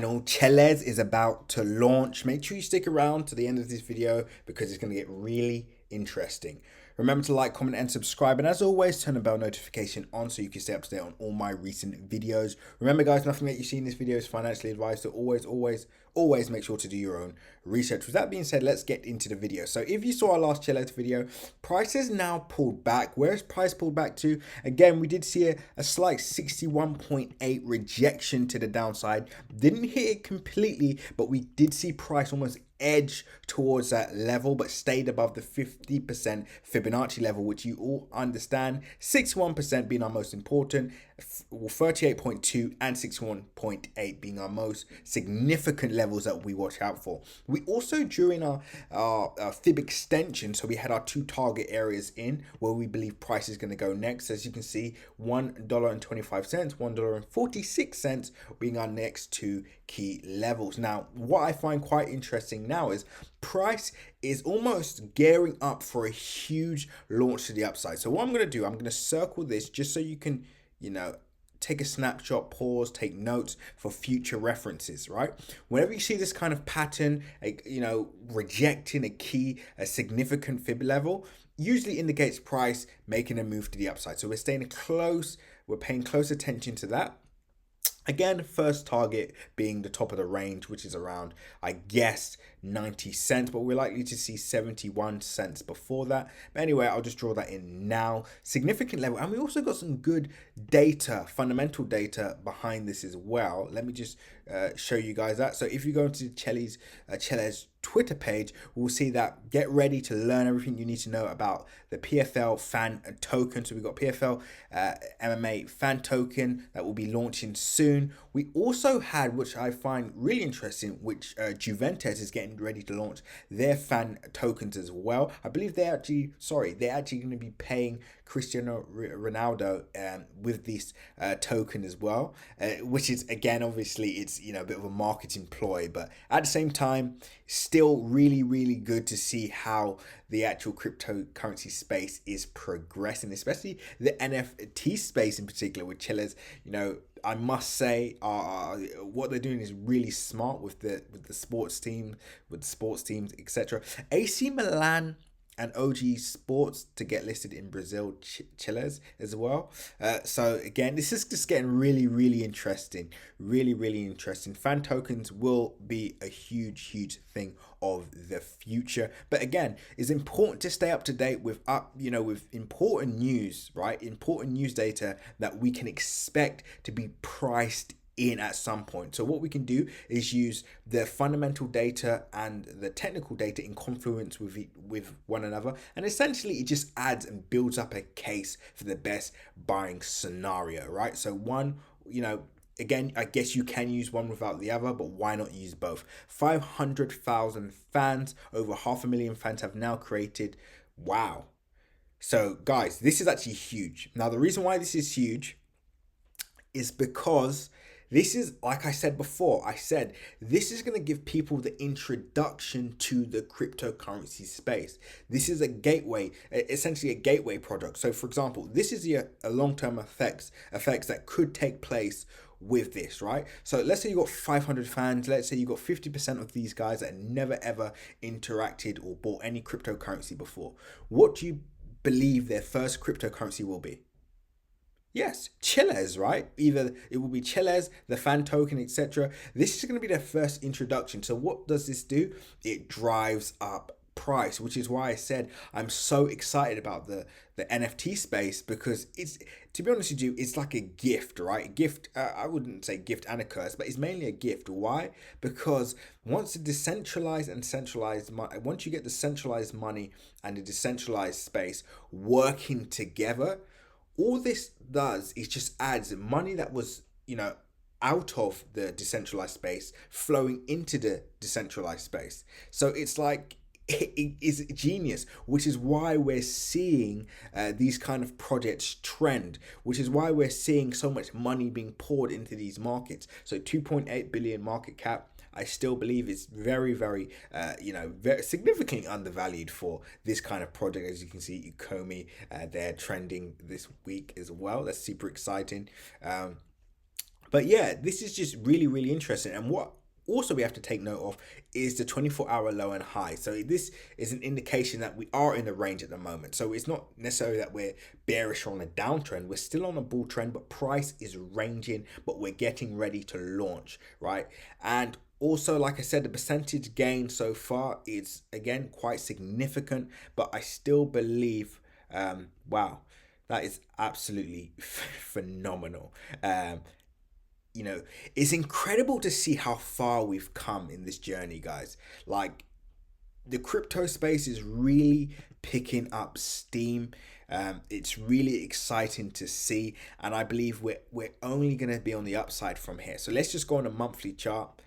Chiliz is about to launch. Make sure you stick around to the end of this video because it's going to get really interesting. Remember to like, comment, and subscribe. And as always, turn the bell notification on so you can stay up to date on all my recent videos. Remember, guys, nothing that you see in this video is financially advised. So always make sure to do your own research. With that being said, let's get into the video. So if you saw our last Chiliz video, price has now pulled back. Where is price pulled back to? Again, we did see a slight 61.8 rejection to the downside. Didn't hit it completely, but we did see price almost edge towards that level, but stayed above the 50% Fibonacci level, which you all understand. 61% being our most important, 38.2 and 61.8 being our most significant levels that we watch out for. We also, during our fib extension, so we had our two target areas in where we believe price is going to go next. As you can see, $1.25, $1.46 being our next two key levels. Now, what I find quite interesting now is price is almost gearing up for a huge launch to the upside. So what I'm going to do, I'm going to circle this just so you can, take a snapshot, pause, take notes for future references, right? Whenever you see this kind of pattern, rejecting a significant fib level, usually indicates price making a move to the upside. So we're paying close attention to that. Again, first target being the top of the range, which is around, I guess, 90 cents, but we're likely to see 71 cents before that. But anyway, I'll just draw that in now. Significant level. And we also got some good data, fundamental data behind this as well. Let me just show you guys that. So if you go into Chiliz Twitter page, we'll see that. Get ready to learn everything you need to know about the PFL fan token. So we've got PFL MMA fan token that will be launching soon. We also had, which I find really interesting, which Juventus is getting ready to launch their fan tokens as well. I believe they're actually going to be paying Cristiano Ronaldo with this token as well, which is, again, obviously it's a bit of a marketing ploy, but at the same time, still really good to see how the actual cryptocurrency space is progressing, especially the NFT space in particular with Chiliz. I must say, what they're doing is really smart with the sports teams, etc. AC Milan and OG Sports to get listed in Brazil, Chiliz as well. So again, this is just getting really interesting. Really interesting. Fan tokens will be a huge thing of the future. But again, it's important to stay up to date with with important news, right? Important news data that we can expect to be priced in at some point. So what we can do is use the fundamental data and the technical data in confluence with one another, and essentially it just adds and builds up a case for the best buying scenario, right? So one, again, I guess you can use one without the other, but why not use both? 500,000 fans, over 500,000 fans have now created. Wow. So guys, this is actually huge. Now the reason why this is huge is because this is, like I said before, this is going to give people the introduction to the cryptocurrency space. This is a gateway, essentially a gateway product. So for example, this is a long-term effects that could take place with this, right? So let's say you got 500 fans. Let's say you got 50% of these guys that never ever interacted or bought any cryptocurrency before. What do you believe their first cryptocurrency will be? Yes, Chiliz, right? Either it will be Chiliz, the fan token, etc. This is going to be their first introduction. So what does this do? It drives up price, which is why I said I'm so excited about the NFT space, because it's, to be honest with you, it's like a gift, right? A gift, I wouldn't say gift and a curse, but it's mainly a gift. Why? Because once the decentralized and centralized money, once you get the centralized money and the decentralized space working together, all this does is just adds money that was, out of the decentralized space flowing into the decentralized space. So it's like, it is genius, which is why we're seeing these kind of projects trend, which is why we're seeing so much money being poured into these markets. So 2.8 billion market cap, I still believe it's very very significantly undervalued for this kind of project. As you can see, Ukomi, they're trending this week as well. That's super exciting. But yeah, this is just really, really interesting. And what also we have to take note of is the 24-hour low and high. So this is an indication that we are in the range at the moment. So it's not necessarily that we're bearish or on a downtrend. We're still on a bull trend, but price is ranging, but we're getting ready to launch, right? And also, like I said, the percentage gain so far is again quite significant, but I still believe, wow, that is absolutely phenomenal. You know, it's incredible to see how far we've come in this journey, guys. Like, the crypto space is really picking up steam. It's really exciting to see, and I believe we're only going to be on the upside from here. So let's just go on a monthly chart.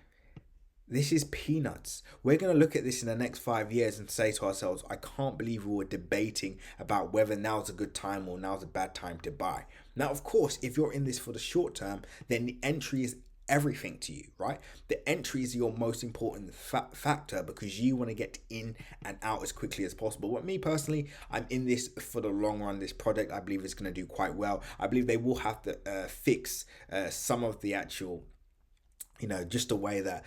This is peanuts. We're going to look at this in the next 5 years and say to ourselves, I can't believe we were debating about whether now's a good time or now's a bad time to buy. Now, of course, if you're in this for the short term, then the entry is everything to you, right? The entry is your most important factor because you want to get in and out as quickly as possible. But me personally, I'm in this for the long run. This project, I believe, is going to do quite well. I believe they will have to fix some of the actual, just the way that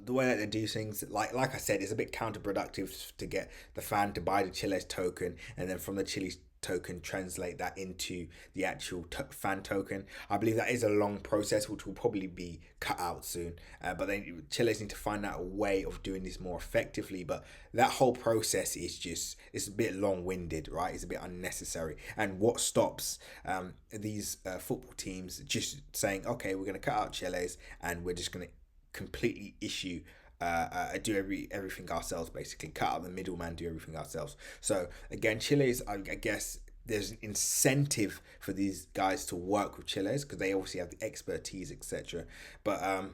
the way that they do things, like I said, is a bit counterproductive to get the fan to buy the Chiliz token and then from the Chiliz token translate that into the actual fan token. I believe that is a long process which will probably be cut out soon, but then Chiliz need to find out a way of doing this more effectively. But that whole process is just, it's a bit long-winded, right? It's a bit unnecessary. And what stops these football teams just saying, okay, we're going to cut out Chiliz and we're just going to completely issue do everything ourselves, basically cut out the middleman, do everything ourselves. So again, Chiliz, I guess there's an incentive for these guys to work with Chiliz because they obviously have the expertise, etc. But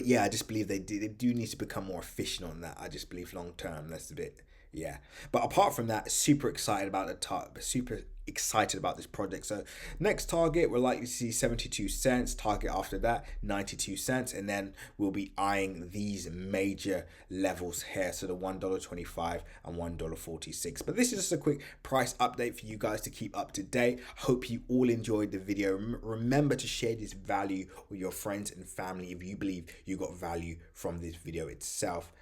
yeah, I just believe they do need to become more efficient on that. I just believe long term that's a bit, yeah. But apart from that, super excited about super excited about this project. So next target, we're likely to see 72 cents. Target after that, 92 cents. And then we'll be eyeing these major levels here. So the $1.25 and $1.46. But this is just a quick price update for you guys to keep up to date. Hope you all enjoyed the video. Remember to share this value with your friends and family if you believe you got value from this video itself.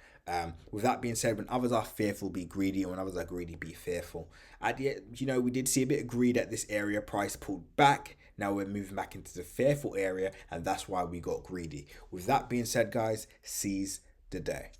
With that being said, when others are fearful, be greedy, and when others are greedy, be fearful. At the end, we did see a bit of greed at this area. Price pulled back. Now we're moving back into the fearful area, and that's why we got greedy. With that being said, guys, seize the day.